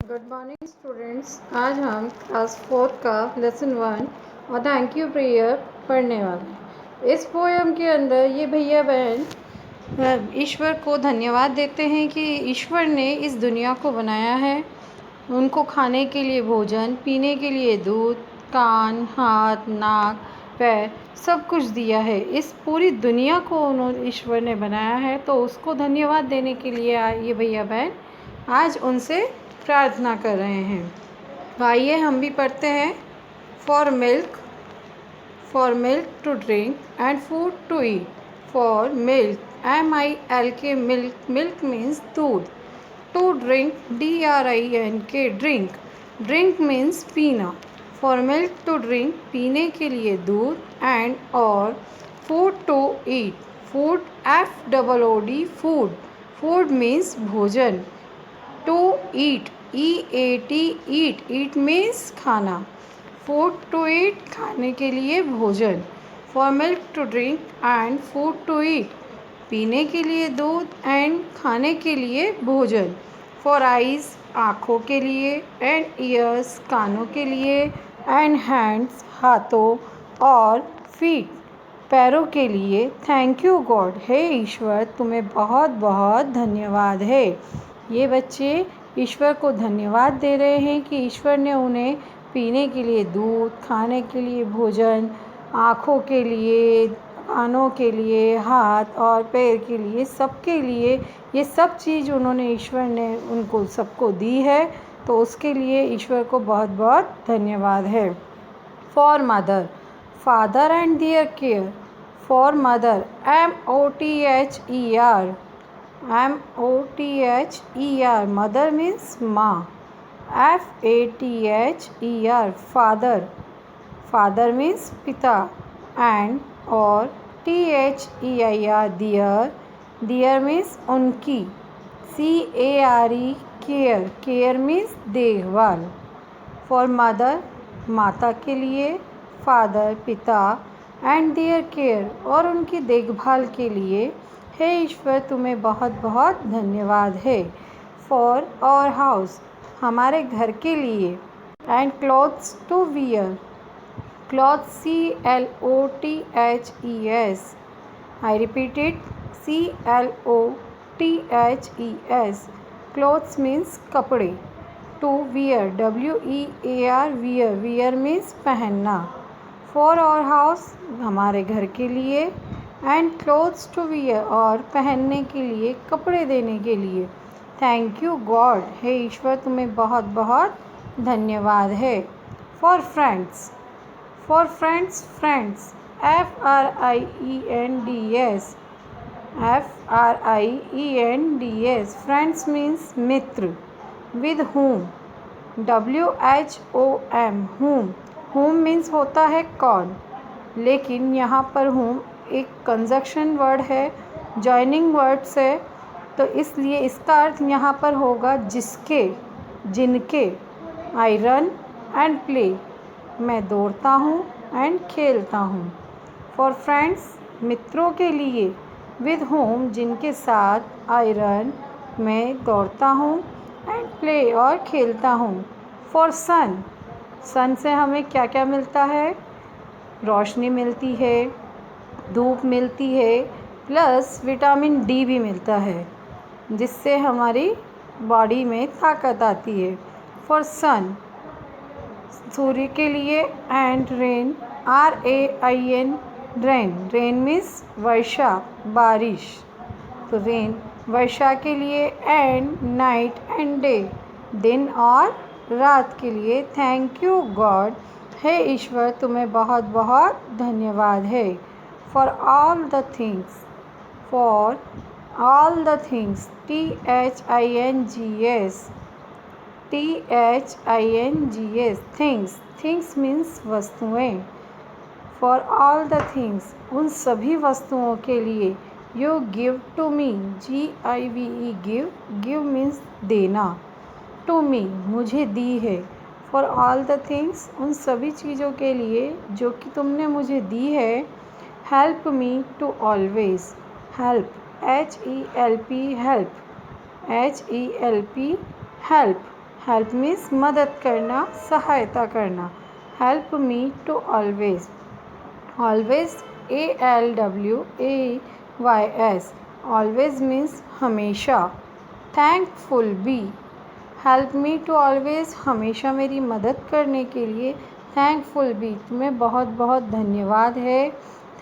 Good morning students. आज हम class 4 का लेसन 1 और थैंक यू प्रेयर पढ़ने वाले हैं। इस पोएम के अंदर ये भैया बहन ईश्वर को धन्यवाद देते हैं कि ईश्वर ने इस दुनिया को बनाया है, उनको खाने के लिए भोजन, पीने के लिए दूध, कान, हाथ, नाक, पैर सब कुछ दिया है। इस पूरी दुनिया को उन्होंने ईश्वर ने बनाया है, तो उसको धन्यवाद देने के लिए ये भैया बहन आज उनसे प्रार्थना कर रहे हैं। तो आइए हम भी पढ़ते हैं। For milk to drink and food to eat. For milk MILK milk means दूध। To drink DRINK drink means पीना। फॉर मिल्क टू ड्रिंक पीने के लिए दूध, एंड और food to eat food FOOD food means भोजन। टू ईट ईट मीन्स खाना। Food to eat खाने के लिए भोजन। For milk to drink and food to eat पीने के लिए दूध, एंड खाने के लिए भोजन। फॉर आइज़ आँखों के लिए, एंड ईयर्स कानों के लिए, एंड हैंड्स हाथों और फीट पैरों के लिए। थैंक यू गॉड, हे ईश्वर तुम्हें बहुत बहुत धन्यवाद है। ये बच्चे ईश्वर को धन्यवाद दे रहे हैं कि ईश्वर ने उन्हें पीने के लिए दूध, खाने के लिए भोजन, आँखों के लिए, कानों के लिए, हाथ और पैर के लिए, सबके लिए ये सब चीज़ उन्होंने ईश्वर ने उनको सबको दी है, तो उसके लिए ईश्वर को बहुत बहुत धन्यवाद है। For mother father and their care. For mother MOTHER mother means माँ। FATHER फादर मीन्स पिता। एंड और THEIR दियर मीन्स उनकी। CARE केयर मीन्स देखभाल। फॉर मदर माता के लिए, फादर पिता, एंड देयर केयर और उनकी देखभाल के लिए। हे ईश्वर तुम्हें बहुत बहुत धन्यवाद है। फॉर आवर हाउस हमारे घर के लिए, and clothes to wear clothes CLOTHES I repeat it CLOTHES clothes means कपड़े। To wear WEAR wear means पहनना। फॉर आवर हाउस हमारे घर के लिए, एंड क्लॉथ्स टू वियर और पहनने के लिए, कपड़े देने के लिए। थैंक यू गॉड, हे ईश्वर तुम्हें बहुत बहुत धन्यवाद है। For friends friends FRIENDS friends means Mitra. With whom WHOM whom means होता है कौन, लेकिन यहाँ पर whom एक कंजक्शन वर्ड है, जॉइनिंग वर्ड्स है, तो इसलिए इसका अर्थ यहाँ पर होगा जिसके, जिनके। आई रन एंड प्ले मैं दौड़ता हूँ, एंड खेलता हूँ। फॉर फ्रेंड्स मित्रों के लिए। विद होम जिनके साथ। आई रन मैं दौड़ता हूँ, एंड प्ले और खेलता हूँ। फॉर सन से हमें क्या क्या मिलता है? रोशनी मिलती है, धूप मिलती है, प्लस विटामिन D भी मिलता है, जिससे हमारी बॉडी में ताकत आती है। फॉर सन सूर्य के लिए, and rain RAIN rain means वर्षा, बारिश, तो रेन वर्षा के लिए। एंड नाइट एंड डे दिन और रात के लिए। थैंक यू गॉड, हे ईश्वर तुम्हें बहुत बहुत धन्यवाद है। For all the things THINGS things means वस्तुएं। फॉर ऑल द थिंग्स उन सभी वस्तुओं के लिए। You give to me GIVE give means देना। टू मी मुझे दी है। फॉर ऑल द थिंग्स उन सभी चीज़ों के लिए जो कि तुमने मुझे दी है। Help me to always help HELP help help means मदद करना, सहायता करना। Help me to always, always ALWAYS, always means हमेशा। Thankful be, help me to always, हमेशा मेरी मदद करने के लिए थैंकफुल बी, तुम्हें बहुत बहुत धन्यवाद है।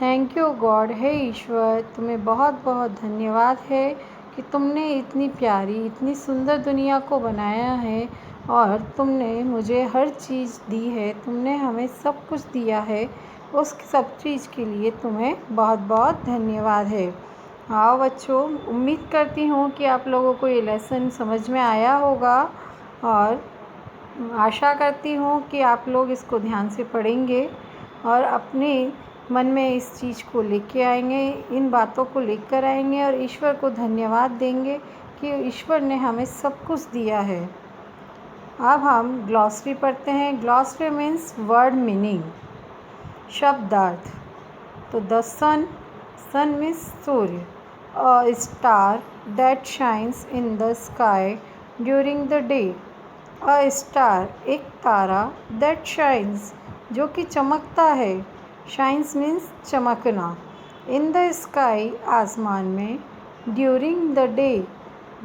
थैंक यू गॉड, है ईश्वर तुम्हें बहुत बहुत धन्यवाद है कि तुमने इतनी प्यारी इतनी सुंदर दुनिया को बनाया है और तुमने मुझे हर चीज़ दी है, तुमने हमें सब कुछ दिया है, उस सब चीज़ के लिए तुम्हें बहुत बहुत धन्यवाद है। हाँ बच्चों, उम्मीद करती हूँ कि आप लोगों को ये लेसन समझ में आया होगा और आशा करती हूँ कि आप लोग इसको ध्यान से पढ़ेंगे और अपने मन में इस चीज़ को लेके आएंगे, इन बातों को लेकर आएंगे और ईश्वर को धन्यवाद देंगे कि ईश्वर ने हमें सब कुछ दिया है। अब हम ग्लॉसरी पढ़ते हैं। ग्लॉसरी मीन्स वर्ड मीनिंग, शब्दार्थ। तो द सन, सन मीन्स सूर्य। A star that shines in the sky during the day. A star, एक तारा, दैट शाइन्स, जो कि चमकता है। शाइन्स मीन्स चमकना। इन द स्काई, आसमान में। ड्यूरिंग द डे,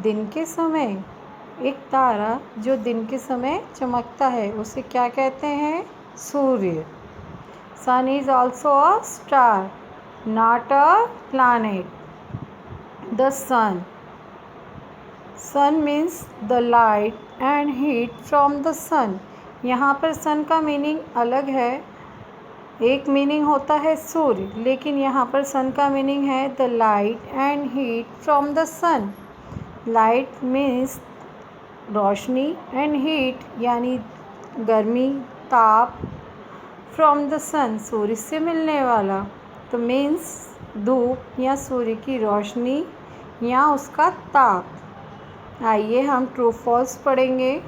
दिन के समय। एक तारा जो दिन के समय चमकता है उसे क्या कहते हैं? सूर्य। Sun is also a star, not a planet. The sun, sun means the light and heat from the sun. यहाँ पर सन का मीनिंग अलग है, एक मीनिंग होता है सूर्य, लेकिन यहाँ पर सन का मीनिंग है the light and heat from the sun. Light means रोशनी एंड हीट यानी गर्मी, ताप। फ्रॉम द सन, सूर्य से मिलने वाला, तो मीन्स धूप या सूर्य की रोशनी या उसका ताप। आइए हम ट्रू फॉल्स पढ़ेंगे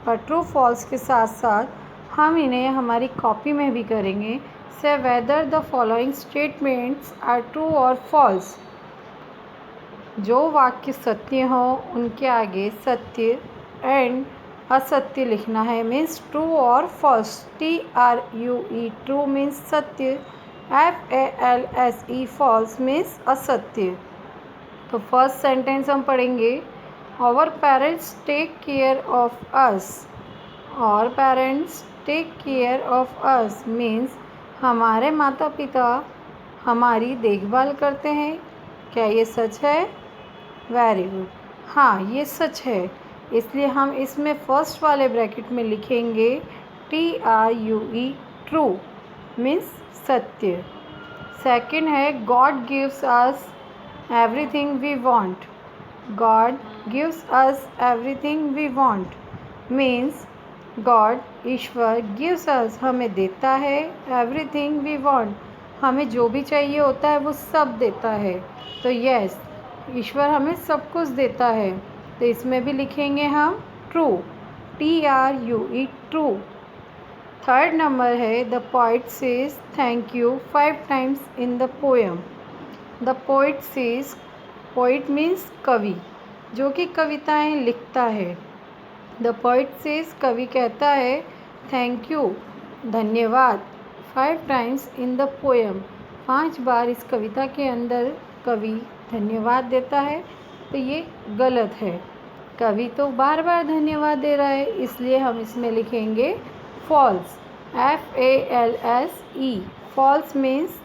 और ट्रू फॉल्स के साथ साथ हम इन्हें हमारी कॉपी में भी करेंगे। Say whether the following statements are true और फॉल्स। जो वाक्य सत्य हो उनके आगे सत्य एंड असत्य लिखना है, मीन्स ट्रू और फॉल्स। TRUE, ट्रू मीन्स सत्य। FALSE, फॉल्स मीन्स असत्य। तो फर्स्ट सेंटेंस हम पढ़ेंगे। Our parents take care of us. Our parents take care of us means हमारे माता पिता हमारी देखभाल करते हैं। क्या ये सच है? वेरी गुड, हाँ ये सच है, इसलिए हम इसमें फर्स्ट वाले ब्रैकेट में लिखेंगे TRUE, ट्रू मीन्स सत्य। सेकंड है God gives us everything we want. God gives us everything we want means God, ईश्वर, गिव्स अस, हमें देता है, एवरीथिंग वी वांट, हमें जो भी चाहिए होता है वो सब देता है। तो यस, ईश्वर हमें सब कुछ देता है, तो इसमें भी लिखेंगे हम true, TRUE, true. Third number है the poet says thank you 5 times in the poem. The poet says, poet means कवि, जो कि कविताएं लिखता है। द पोइट सेज, कवि कहता है थैंक यू, धन्यवाद, 5 टाइम्स इन द पोएम, 5 बार इस कविता के अंदर कवि धन्यवाद देता है। तो ये गलत है, कवि तो बार बार धन्यवाद दे रहा है, इसलिए हम इसमें लिखेंगे फॉल्स, FALSE, फॉल्स मीन्स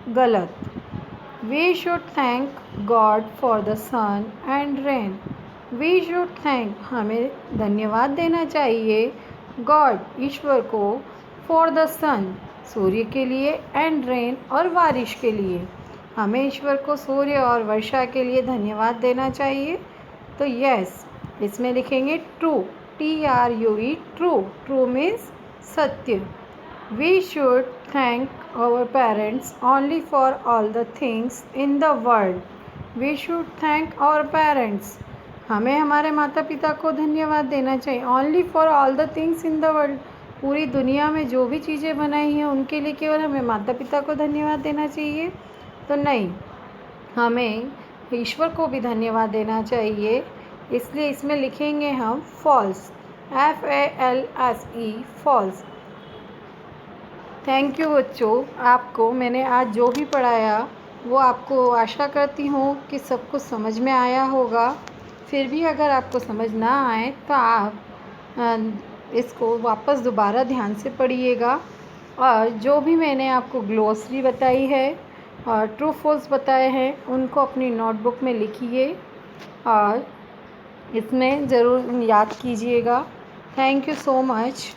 गलत। We should thank God for the sun and rain. We should thank, हमें धन्यवाद देना चाहिए, गॉड, ईश्वर को, फॉर द सन, सूर्य के लिए, एंड रेन, और बारिश के लिए। हमें ईश्वर को सूर्य और वर्षा के लिए धन्यवाद देना चाहिए। तो यस, इसमें लिखेंगे true, TRUE, true, true means सत्य। We should thank our parents only for all the things in the world. We should thank our parents, हमें हमारे माता पिता को धन्यवाद देना चाहिए, only for all the things in the world, पूरी दुनिया में जो भी चीज़ें बनाई हैं उनके लिए केवल हमें माता पिता को धन्यवाद देना चाहिए? तो नहीं, हमें ईश्वर को भी धन्यवाद देना चाहिए, इसलिए इसमें लिखेंगे हम false, FALSE false. Thank you बच्चों, आपको मैंने आज जो भी पढ़ाया वो आपको आशा करती हूँ कि सब कुछ समझ में आया होगा। फिर भी अगर आपको समझ ना आए तो आप इसको वापस दोबारा ध्यान से पढ़िएगा, और जो भी मैंने आपको ग्लोसरी बताई है और ट्रू फॉल्स बताए हैं उनको अपनी नोटबुक में लिखिए और इसमें ज़रूर याद कीजिएगा। Thank you so much.